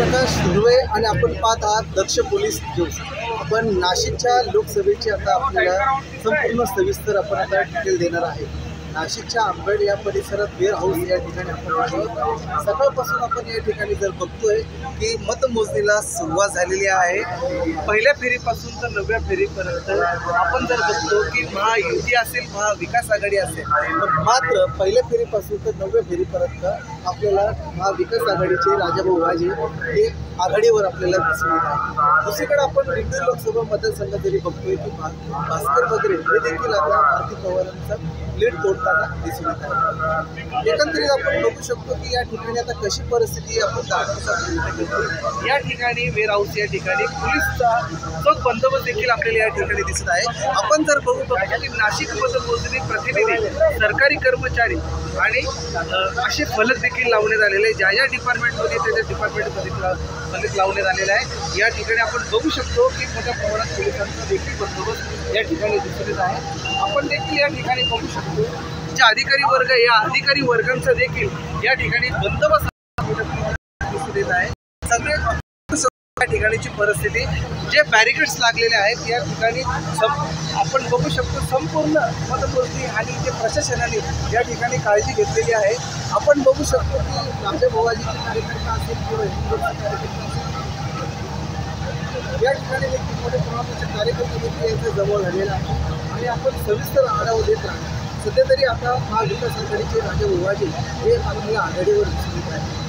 प्रकाश सुर्वे आणि आपण पाहत आहात दक्ष पोलीस न्यूज। आपण नाशिकच्या लोकसभेची आता आपल्याला संपूर्ण सविस्तर आपण आता डिटेल देणार आहे। नाशिकच्या अंबेड या परिसरात वेअर हाऊस या ठिकाणी आपण सकाळपासून आपण या ठिकाणी जर बघतोय की मतमोजणीला सुरुवात झालेली आहे। पहिल्या फेरीपासून तर 9व्या फेरीपर्यंत आपण जर बघतो की महायुती असेल, महाविकास आघाडी असेल, पण मात्र पहिल्या फेरीपासून तर 9व्या फेरीपर्यंत आपल्याला महाविकास आघाडीचे राजाभाऊ वाजे हे आघाडीवर आपल्याला दिसून येत आहे। दुसरीकडे आपण रिंगण लोकसभा मतदारसंघात जरी बघतोय की भास्कर वगैरे हे देखील आता आरती पवारांचा लीड तोडताना दिसून येत आहे। एकंदरीत आपण बघू शकतो की या ठिकाणी आता कशी परिस्थिती आपण दाखवतो। या ठिकाणी वेअर हाऊस या ठिकाणी पोलीसचा चोख बंदोबस्त देखील आपल्याला या ठिकाणी दिसत आहे। आपण जर बघतो की नाशिक मतमोजणी प्रतिनिधी, सरकारी कर्मचारी आणि असे फलक देखील लावण्यात आलेले आहे। ज्या डिपार्टमेंटमध्ये त्याच्या डिपार्टमेंटमध्ये फलक लावण्यात आलेला आहे। या ठिकाणी आपण बघू शकतो की मोठ्या प्रमाणात पोलिसांचा देखील बंदोबस्त या ठिकाणी दिसून येत आहे। आपण देखील या ठिकाणी बघू शकतो जे अधिकारी वर्ग, या अधिकारी वर्गांचा देखील या ठिकाणी बंदोबस्त दिसून येत आहे। सगळे या ठिकाणीची परिस्थिती, जे बॅरिकेड्स लागलेले आहेत या ठिकाणी आपण बघू शकतो संपूर्ण मतमोजणी आणि जे प्रशासनाने या ठिकाणी काळजी घेतलेली आहे। आपण बघू शकतो की राजाभाऊजीचे कार्यकर्ता असेल किंवा हिंदूचा कार्यकर्ता असेल, या ठिकाणी देखील मोठ्या प्रमाणाचे कार्यकर्ते देखील यांचा जवळ झालेला आहे आणि आपण सविस्तर आढावा देत राहतो। सध्या तरी आता महाविकास आघाडीचे राजाभाऊ वाजे हे आपल्याला आघाडीवर दिसून येत आहे।